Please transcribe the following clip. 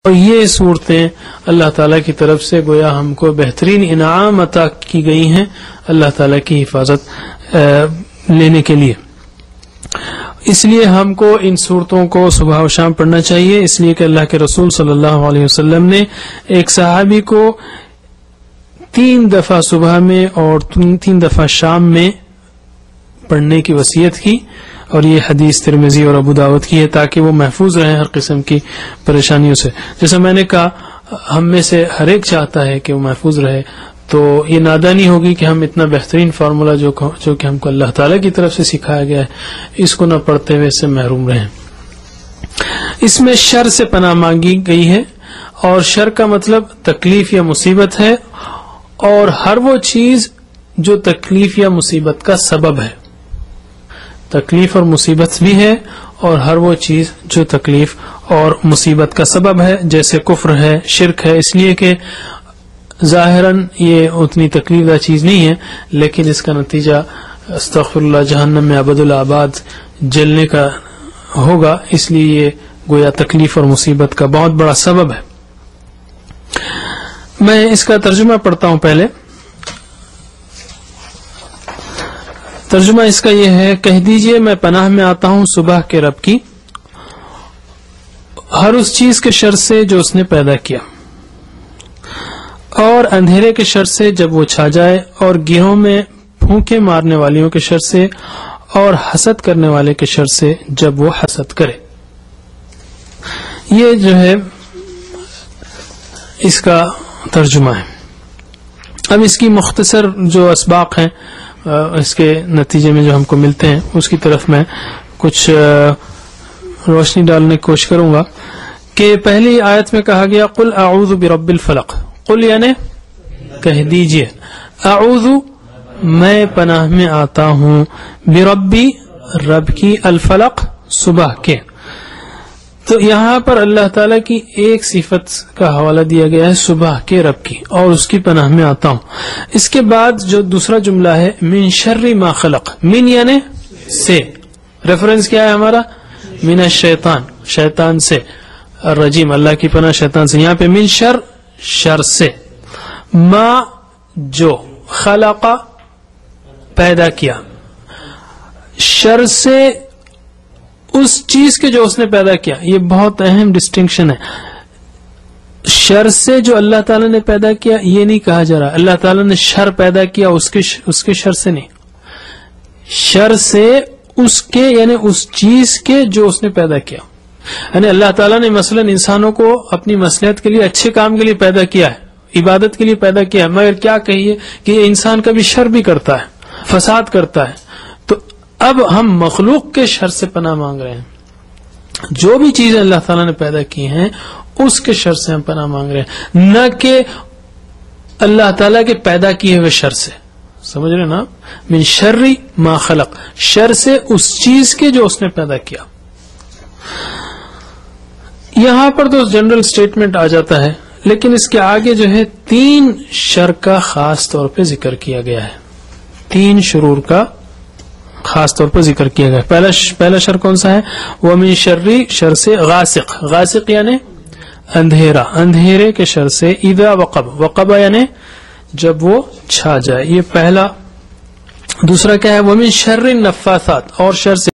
اور یہ صورتیں اللہ تعالیٰ کی طرف سے گویا ہم کو بہترین انعام عطا کی گئی ہیں اللہ تعالیٰ کی حفاظت لینے کے لیے. اس لیے ہم کو ان صورتوں کو صبح و شام پڑھنا چاہیے، اس لیے کہ اللہ کے رسول صلی اللہ علیہ وسلم نے ایک صحابی کو 3 دفعہ صبح میں اور 3 دفعہ شام میں پڑھنے کی وصیت کی، اور یہ حدیث ترمذی اور ابو داؤد کی ہے تاکہ وہ محفوظ رہیں ہر قسم کی پریشانیوں سے. جیسا میں نے کہا ہم میں سے ہر ایک چاہتا ہے کہ وہ محفوظ رہے، تو یہ نادانی ہوگی کہ ہم اتنا بہترین فارمولا جو کہ ہم کو اللہ تعالیٰ کی طرف سے سکھایا گیا ہے اس کو نہ پڑھتے ہوئے اس سے محروم رہیں. اس میں شر سے پناہ مانگی گئی ہے، اور شر کا مطلب تکلیف یا مصیبت ہے، اور ہر وہ چیز جو تکلیف یا مصیبت کا سبب ہے. تکلیف اور مصیبت بھی ہے، اور ہر وہ چیز جو تکلیف اور مصیبت کا سبب ہے، جیسے کفر ہے، شرک ہے، اس لیے کہ ظاہراً یہ اتنی تکلیف دہ چیز نہیں ہے، لیکن اس کا نتیجہ استغفر اللہ جہنم میں ابد الآباد جلنے کا ہوگا، اس لیے یہ گویا تکلیف اور مصیبت کا بہت بڑا سبب ہے. میں اس کا ترجمہ پڑھتا ہوں. پہلے ترجمہ اس کا یہ ہے، کہہ دیجئے میں پناہ میں آتا ہوں صبح کے رب کی، ہر اس چیز کے شر سے جو اس نے پیدا کیا، اور اندھیرے کے شر سے جب وہ چھا جائے، اور گیہوں میں پھونکے مارنے والیوں کے شر سے، اور حسد کرنے والے کے شر سے جب وہ حسد کرے. یہ جو ہے اس کا ترجمہ ہے. اب اس کی مختصر جو اسباق ہیں اس کے نتیجے میں جو ہم کو ملتے ہیں اس کی طرف میں کچھ روشنی ڈالنے کی کوشش کروں گا. کہ پہلی آیت میں کہا گیا قل اعوذ برب الفلق، قل یعنی کہہ دیجئے، اعوذ میں پناہ میں آتا ہوں، بربی رب کی، الفلق صبح کے. تو یہاں پر اللہ تعالیٰ کی ایک صفت کا حوالہ دیا گیا ہے صبح کے رب کی، اور اس کی پناہ میں آتا ہوں. اس کے بعد جو دوسرا جملہ ہے من شر ما خلق، من یعنی سے، ریفرنس کیا ہے ہمارا؟ من الشیطان، شیطان سے، الرجیم اللہ کی پناہ شیطان سے. یہاں پہ من شر، شر سے، ما جو، خلق پیدا کیا، شر سے اس چیز کے جو اس نے پیدا کیا. یہ بہت اہم ڈسٹنکشن ہے. شر سے جو اللہ تعالیٰ نے پیدا کیا یہ نہیں کہا جا رہا اللہ تعالیٰ نے شر پیدا کیا اس کے شر سے نہیں، شر سے اس کے یعنی اس چیز کے جو اس نے پیدا کیا. یعنی اللہ تعالیٰ نے مثلا انسانوں کو اپنی مصلحت کے لیے، اچھے کام کے لیے پیدا کیا ہے، عبادت کے لیے پیدا کیا ہے، مگر کیا کہیے کہ یہ انسان کبھی شر بھی کرتا ہے، فساد کرتا ہے. تو اب ہم مخلوق کے شر سے پناہ مانگ رہے ہیں. جو بھی چیزیں اللہ تعالیٰ نے پیدا کی ہیں اس کے شر سے ہم پناہ مانگ رہے ہیں، نہ کہ اللہ تعالیٰ کے پیدا کیے ہوئے شر سے. سمجھ رہے نا؟ من شر ما خلق، شر سے اس چیز کے جو اس نے پیدا کیا. یہاں پر تو جنرل سٹیٹمنٹ آ جاتا ہے، لیکن اس کے آگے جو ہے 3 شر کا خاص طور پہ ذکر کیا گیا ہے. 3 شرور کا خاص طور پر ذکر کیا گیا. پہلا شر کون سا ہے؟ وَمِن شَرِّ، شر سے، غاسق، غاسق یعنی اندھیرا، اندھیرے کے شر سے، اذا وقب، وقب یعنی جب وہ چھا جائے. یہ پہلا. دوسرا کیا ہے؟ وَمِن شَرِّ النَّفَّاثَاتِ، اور شر سے